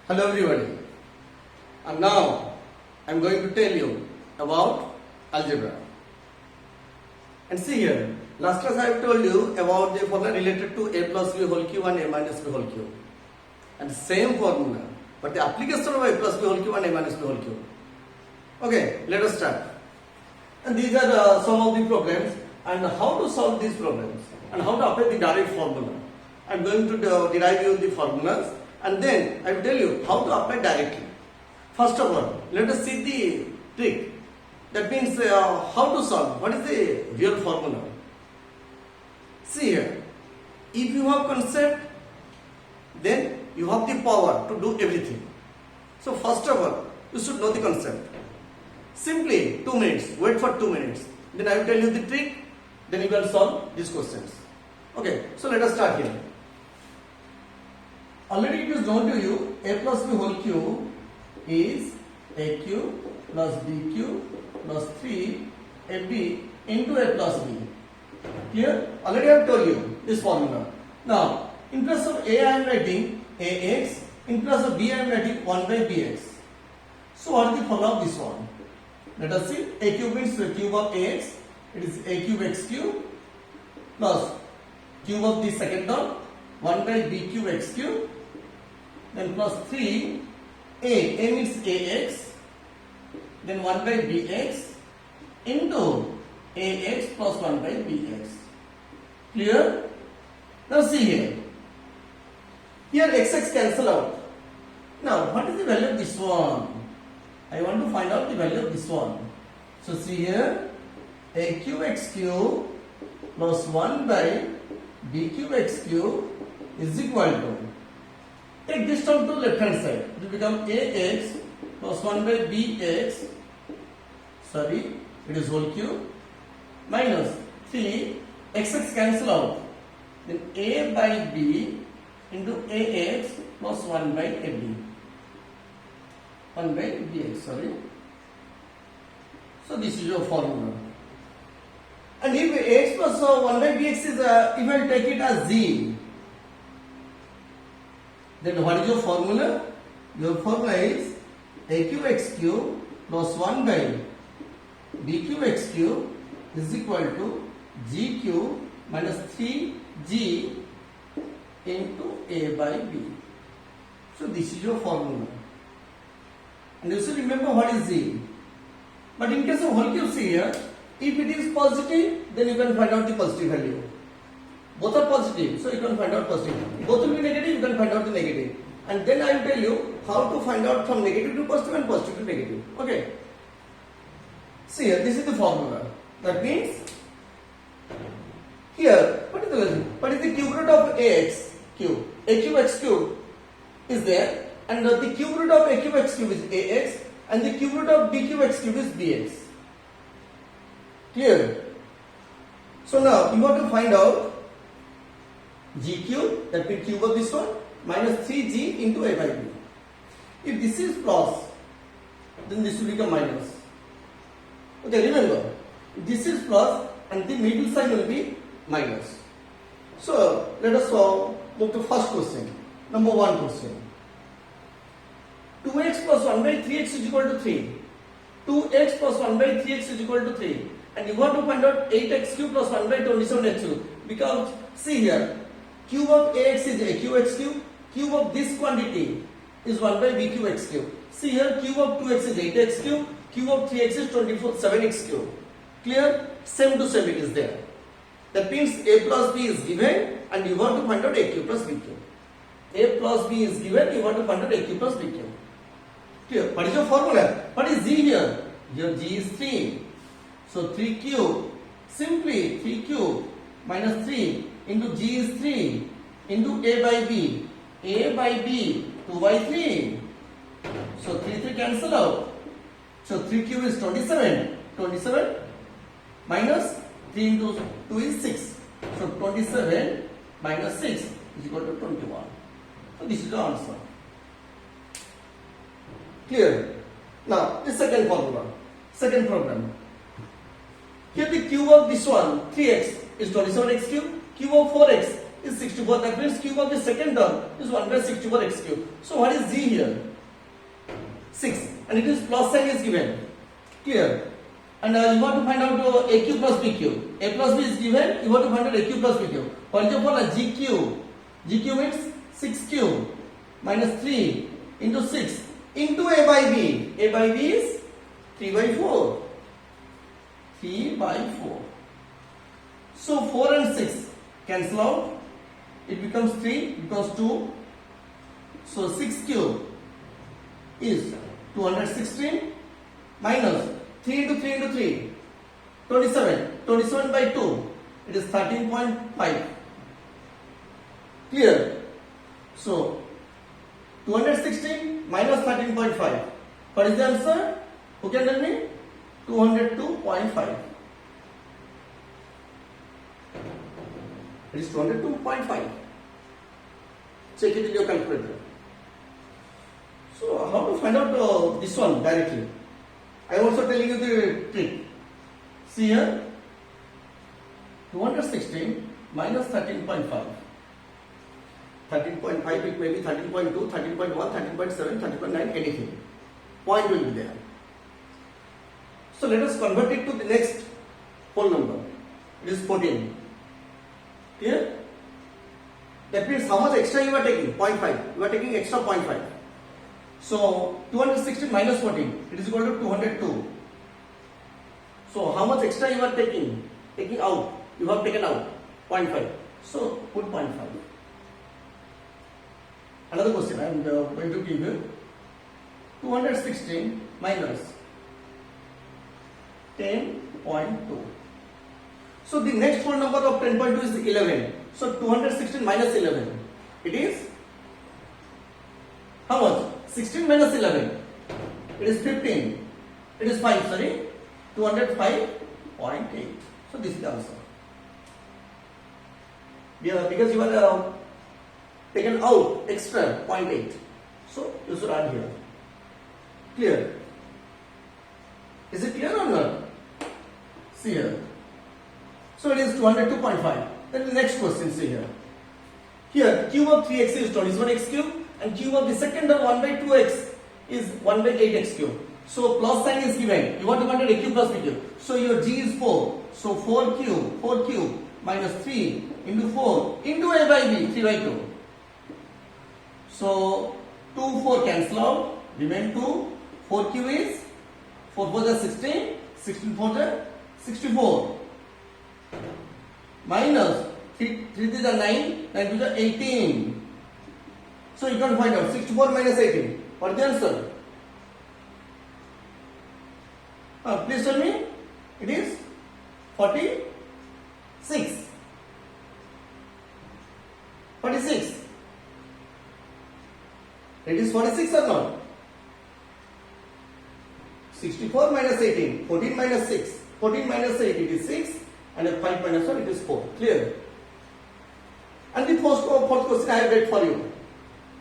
Hello everybody, and now I am going to tell you about algebra. And see here, last class I have told you about the formula related to a plus b whole cube and a minus b whole cube. And same formula, but the application of a plus b whole cube and a minus b whole cube. Okay, let us start. And these are some of the problems and how to solve these problems and how to apply the direct formula. I am going to derive you the formulas and then I will tell you how to apply directly. First of all, let us see the trick. That means how to solve. What is the real formula? See here, if you have concept, then you have the power to do everything. So first of all, you should know the concept. Simply 2 minutes, wait for 2 minutes. Then I will tell you the trick, then you can solve these questions. Okay, so let us start here. Already it is known to you, a plus b whole cube is a cube plus b cube plus 3ab into a plus b. Clear? Already I have told you this formula. Now, in place of a I am writing ax, in place of b I am writing 1 by bx. So what is the formula of this one? Let us see. A cube means the cube of ax. It is a cube x cube plus cube of the second term 1 by b cube x cube, then plus 3 a means ax, then 1 by bx into ax plus 1 by bx. Clear? Now see here. Here xx cancel out. Now what is the value of this one? I want to find out the value of this one. So see here, a cube x cube plus 1 by b cube x cube is equal to, take this term to left hand side, it will become ax plus 1 by bx, sorry, it is whole cube, minus 3, xx cancel out, then a by b into ax plus 1 by ab. 1 by bx, sorry. So this is your formula. And if ax plus 1 by bx is, if I take it as z, then what is your formula? Your formula is a cube x cube plus 1 by b cube x cube is equal to g cube minus 3g into a by b. So this is your formula. And you should remember what is z. But in case of whole cube, see here, if it is positive, then you can find out the positive value. Both are positive, so you can find out positive. Both will be negative, you can find out the negative. And then I will tell you how to find out from negative to positive and positive to negative. Okay. See here, this is the formula. That means, here, what is the cube root of ax cube? A cube x cube is there. And the cube root of a cube x cube is ax and the cube root of b cube x cube is bx. Clear? So now you have to find out g cube, that means cube of this one, minus 3g into a by b. If this is plus, then this will become minus. Okay, remember, this is plus and the middle sign will be minus. So let us move to first question, number 1 question. 2x plus 1 by 3x is equal to 3. 2x plus 1 by 3x is equal to 3. And you want to find out 8x cube plus 1 by 27x cube. Because see here, cube of ax is a cube x cube. Cube of this quantity is 1 by b cube x cube. See here, cube of 2x is 8x cube. Cube of 3x is 7x cube. Clear? Same to same it is there. That means a plus b is given and you want to find out a cube plus b cube. A plus b is given, you want to find out a cube plus b cube. Clear? What is your formula? What is z here? Here g is 3. So 3 cube, simply 3 cube minus 3 into g is 3 into a by b. A by b, 2 by 3. So 3 cancel out. So 3 cube is 27. 27 minus 3 into 2 is 6. So 27 minus 6 is equal to 21. So this is the answer. Clear? Now the second formula, second problem. Here the cube of this one 3x is 27x cube. Cube of 4x is 64. That means cube of the second term is 1 by 64 x cube. So what is g here? 6. And it is plus sign is given. Clear? And you want to find out a cube plus b cube. A plus b is given. You want to find out a cube plus b cube. For example, g cube. G cube means 6 cube minus 3 into 6 into a by b. A by b is 3 by 4. 3 by 4. So 4 and 6 cancel out. It becomes 3 because 2. So 6 cube is 216 minus 3 into 3 into 3. 27. 27 by 2. It is 13.5. Clear? So 216 minus 13.5. What is the answer? Who can tell me? 202.5. It is 202.5. Check it in your calculator. So how to find out this one directly? I am also telling you the trick. See here, 216 minus 13.5. 13.5 it may be 13.2, 13.1, 13.7, 13.9, anything. Point will be there. So let us convert it to the next whole number. It is 14. Clear? That means how much extra you are taking? 0.5. You are taking extra 0.5. So 216 minus 14. It is equal to 202. So how much extra you are taking? Taking out. You have taken out 0.5. So put 0.5. Another question I am going to give you. 216 minus 10.2. So the next whole number of 10.2 is 11. So 216 minus 11. It is how much? 16 minus 11. It is 15. It is 5. Sorry. 205.8. So this is the answer. Yeah, because you are taken out extra 0.8. So you should add here. Clear? Is it clear or not? See here. So it is 202.5. Then the next question, see here. Here, cube of 3x is 21x cube and cube of the second term 1 by 2x is 1 by 8x cube. So plus sign is given. You want to find out a cube plus b cube. So your g is 4. So 4 cube minus 3 into 4 into a by b, 3 by 2. So 2, 4 cancel out. Remain 2. 4 cube is 4 4 is 16. 16 4 is 64. Minus 3 is 9. 9 is 18. So you can find out 64 minus 18. What is the answer? Please tell me. It is 46. 46. It is 46 or not? 64 minus 18. 14 minus 6. 14 minus 8 it is 6. And 5 minus 1 it is 4. Clear? And the fourth question I have read for you.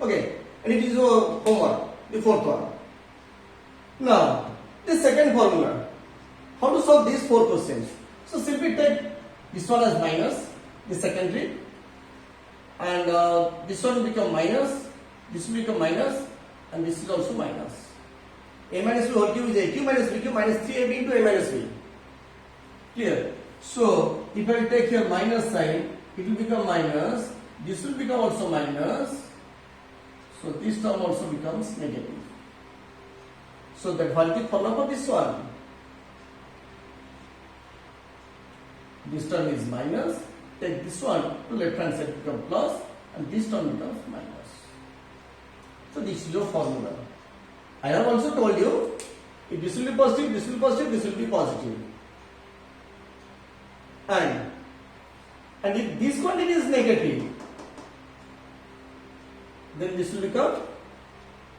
Okay. And it is your homework. The fourth one. Now, the second formula. How to solve these 4 questions? So simply take this one as minus, the secondary. And this one will become minus. This will become minus. And this is also minus. A minus b whole cube is a cube minus b cube minus 3ab into a minus b. Clear? So, if I take here minus sign, it will become minus. This will become also minus. So, this term also becomes negative. So, that what is the formula for this one? This term is minus. Take this one to left hand side become plus and this term becomes minus. So, this is your formula. I have also told you if this will be positive, this will be positive, this will be positive. And if this quantity is negative, then this will become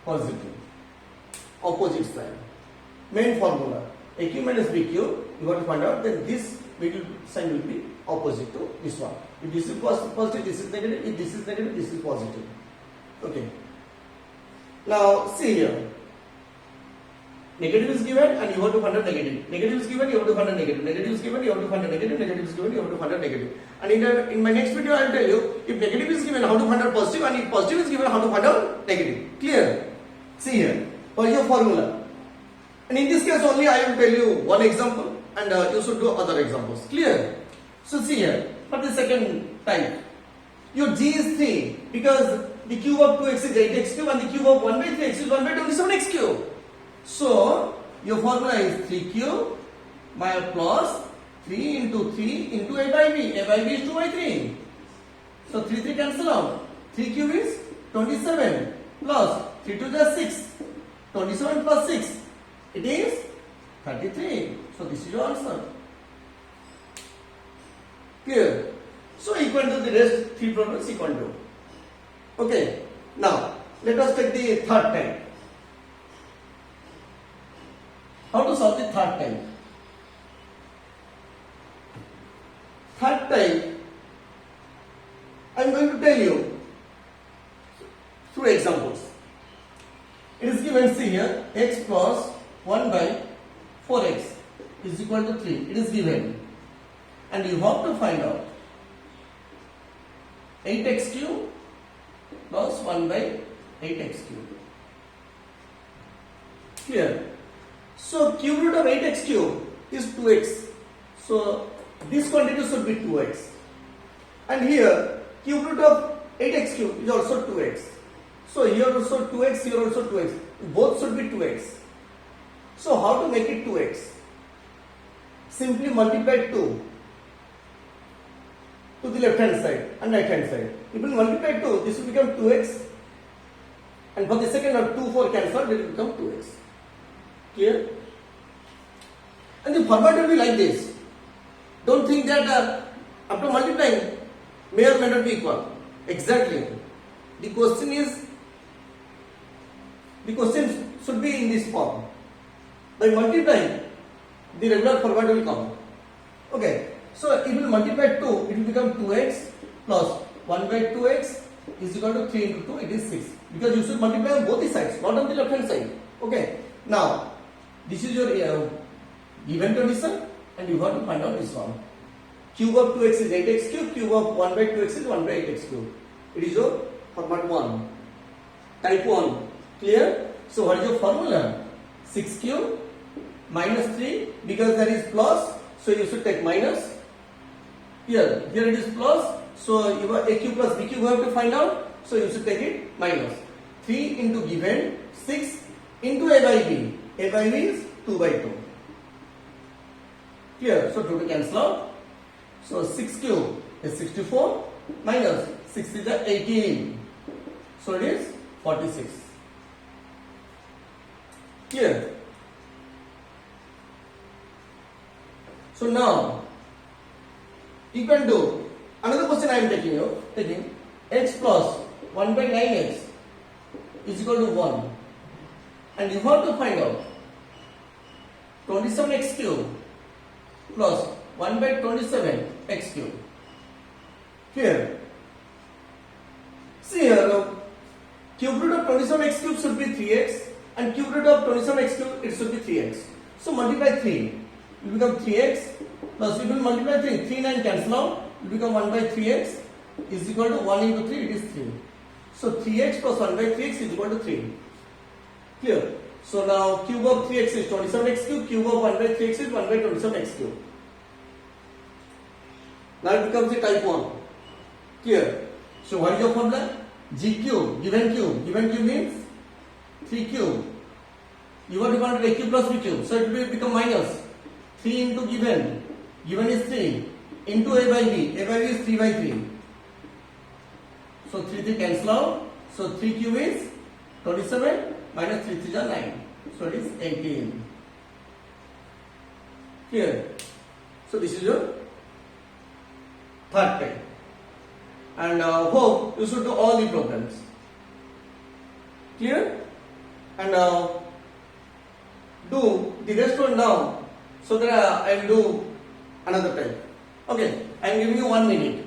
positive. Opposite sign. Main formula. AQ minus BQ, you want to find out that this middle sign will be opposite to this one. If this is positive, this is negative. If this is negative, this is positive. Okay. Now see here. Negative is given and you have to find a negative. Negative is given, you have to find a negative. Negative is given, you have to find a negative. Negative is given, you have to find a negative. And in my next video, I will tell you if negative is given, how to find out positive, and if positive is given, how to find out negative. Clear? See here, for your formula. And in this case only, I will tell you one example, and you should do other examples. Clear? So see here, for the second type, your G is 3 because the cube of 2x is 8x cube and the cube of 1 by 3x is 1 by 27x cube. So your formula is 3 cube plus 3 into 3 into a by b. A by b is 2 by 3. So 3 cancel out. 3 cube is 27 plus 3 to the 6. 27 plus 6. It is 33. So this is your answer. Clear? So equal to the rest 3 problems equal to. Okay. Now let us take the third type. How to solve the third type? Third type, I am going to tell you through examples. It is given, see here, x plus 1 by 4x is equal to 3. It is given. And you have to find out 8x cube plus 1 by 8x cube. Clear? So cube root of 8x cube is 2x. So this quantity should be 2x. And here cube root of 8x cube is also 2x. So here also 2x, here also 2x. Both should be 2x. So how to make it 2x? Simply multiply 2 to the left hand side and right hand side. If you multiply 2, this will become 2x. And for the second one, 2, 4 cancel, it will become 2x. Clear? And the format will be like this. Don't think that after multiplying, may or may not be equal. Exactly. The question should be in this form. By multiplying, the regular format will come. Okay. So if you multiply 2, it will become 2x plus 1 by 2x is equal to 3 into 2, it is 6. Because you should multiply on both the sides, not on the left hand side. Okay. Now, this is your given condition and you have to find out this one. Cube of 2x is 8x cube, cube of 1 by 2x is 1 by 8x cube. It is your format 1. Type 1. Clear? So what is your formula? 6 cube minus 3 because there is plus, so you should take minus. Here it is plus, so you have a cube plus b cube you have to find out, so you should take it minus. 3 into given 6 into a by b. A by b is 2 by 2. Clear? So 2 to cancel out. So 6 cube is 64 minus 6 is 18. So it is 46. Clear? So now you can do another question. I am taking x plus 1 by 9x is equal to 1, and you have to find out 27x cube plus 1 by 27x cube. Clear? See here, cube root of 27x cube should be 3x and cube root of 27x cube it should be 3x. So multiply 3. It will become 3x plus we will multiply 3. 3 9 cancel out. It will become 1 by 3x is equal to 1 into 3. It is 3. So 3x plus 1 by 3x is equal to 3. Clear? So now cube of 3x is 27x cube. Cube of 1 by 3x is 1 by 27x cube. Now it becomes a type 1. Clear? So what is your formula? G cube, given cube. Given cube means 3 cube. You have to find a cube plus b cube. So it will become minus 3 into given. Given is 3 into a by b. A by b is 3 by 3. So 3 cancel out. So 3 cube is 27 minus 3 is 9. So it is 18. Clear? So this is your third type. And hope you should do all the problems. Clear? And do the rest one now, so that I will do another type. Okay, I am giving you 1 minute.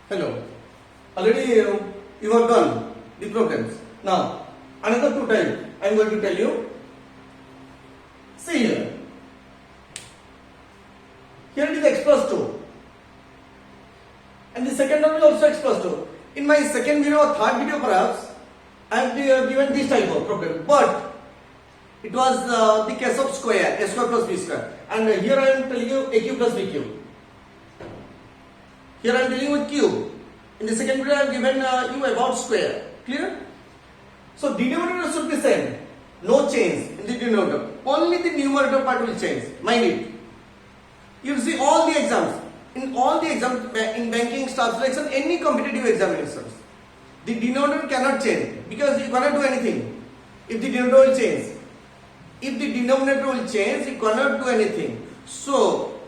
Hello. Already you have done the programs. Now, another two type I am going to tell you. See here. Here it is x plus 2. And the second one is also x plus 2. In my second video or third video perhaps, I have given this type of problem. But it was the case of square, a square plus b square. And here I am telling you a cube plus b cube. Here I am dealing with cube. In the second video I have given you about square. Clear? So denominator should be same. No change in the denominator. Only the numerator part will change. Mind it. You see all the exams. In all the exams, in banking, staff selection, any competitive examinations, the denominator cannot change because you cannot do anything if the denominator will change. If the denominator will change, you cannot do anything. So,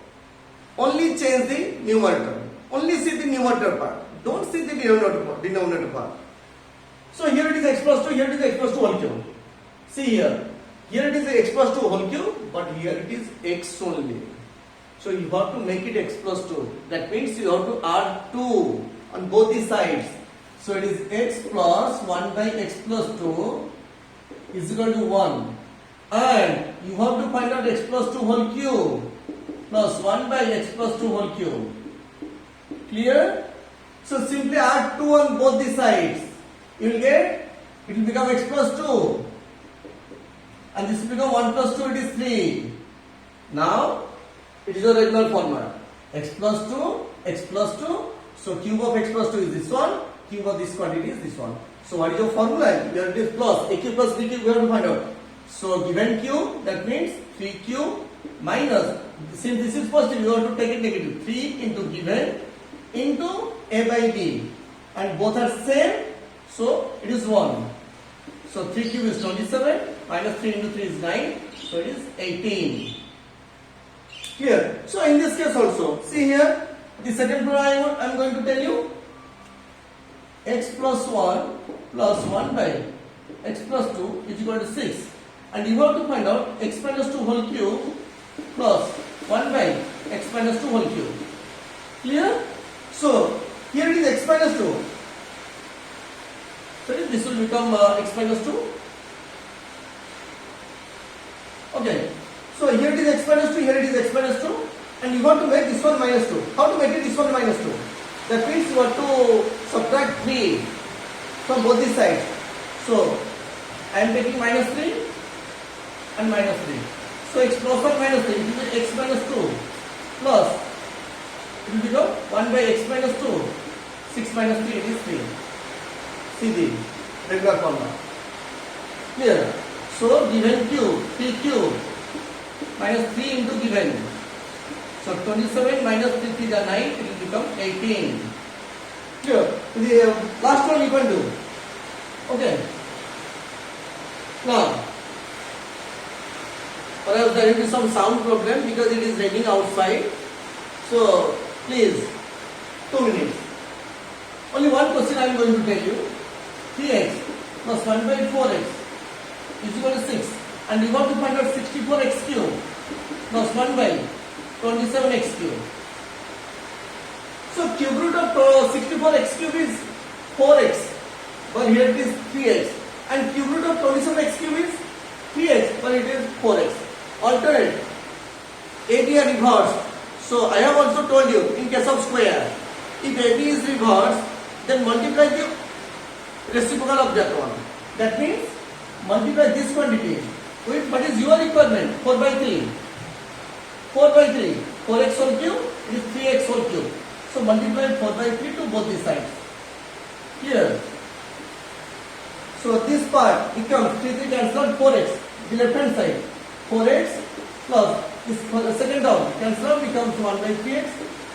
only change the numerator. Only see the numerator part. Don't see the denominator part. So, here it is x plus 2, here it is x plus 2 whole cube. See here. Here it is x plus 2 whole cube, but here it is x only. So, you have to make it x plus 2. That means you have to add 2 on both the sides. So, it is x plus 1 by x plus 2 is equal to 1. And you have to find out x plus 2 whole cube plus 1 by x plus 2 whole cube. Clear? So simply add 2 on both the sides. You will get, it will become x plus 2. And this will become 1 plus 2, it is 3. Now, it is a regular format. X plus 2, x plus 2. So cube of x plus 2 is this one. Cube of this quantity is this one. So what is your formula? Here it is plus a cube plus b cube we have to find out. So given cube, that means 3 cube minus, since this is positive, you have to take it negative. 3 into given into a by b. And both are same, so it is 1. So 3 cube is 27, minus 3 into 3 is 9, so it is 18. Here. So in this case also, see here, the second problem I am going to tell you, x plus 1 plus 1 by x plus 2 is equal to 6. And you have to find out x minus 2 whole cube plus 1 by x minus 2 whole cube. Clear? So, here it is x minus 2. So, this will become x minus 2. Okay. So, here it is x minus 2, here it is x minus 2. And you have to make this one minus 2. How to make it this one minus 2? That means you have to subtract 3 from both the sides. So, I am taking minus 3 and minus 3. So x plus 1 minus 3, it is x minus 2 plus, it will become 1 by x minus 2, 6 minus 3, it is 3. See the regular formula. Clear? So given cube, 3 cube minus 3 into given. So 27 minus 3 is 9, it will become 18. Clear? The last one you can do. Okay. Now, perhaps there will be some sound problem because it is raining outside. So, please, 2 minutes. Only one question I am going to tell you. 3x plus 1 by 4x is equal to 6. And you want to find out 64x cube plus 1 by 27x cube. So, cube root of 64x cube is 4x. But here it is 3x. And cube root of 27x cube is 3x, but it is 4x. Alternate. AB are reversed. So I have also told you in case of square, if AB is reversed, then multiply the reciprocal of that one. That means multiply this quantity with what is your requirement? 4 by 3. 4 by 3. 4x whole cube is 3x whole cube. So multiply 4 by 3 to both the sides. Here. So this part becomes 3 cancel out 4x, the left hand side. 4x plus this second term cancel out becomes 1 by 3x,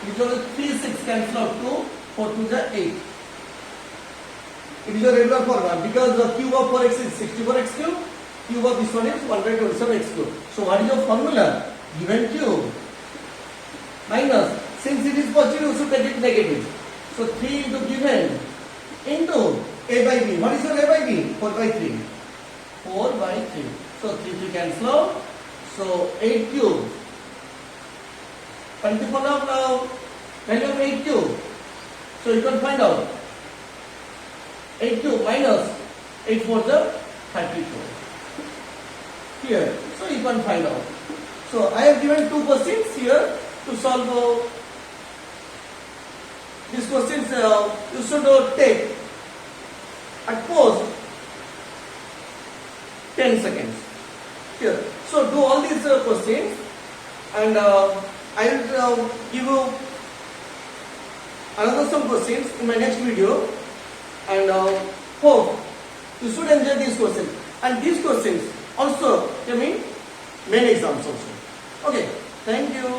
because 3 6 cancel out 2, 4 2 is 8. It is a regular formula because the cube of 4x is 64x cube, cube of this one is 1 by 27x cube. So what is your formula? Given cube minus, since it is positive you should take it negative. So 3 into given into a by b. What is your a by b? 4 by 3. 4 by 3. So 3 3 cancel out. So 8 cube. What is the formula of value of 8 cube? So you can find out 8 cube minus 8 for the 34. Here, so you can find out. So I have given two questions here to solve these questions. You should take at most 10 seconds. Here, so do all these questions, and I will give you another some questions in my next video, and hope you should enjoy these questions, and these questions also come in main exams also. Okay, thank you.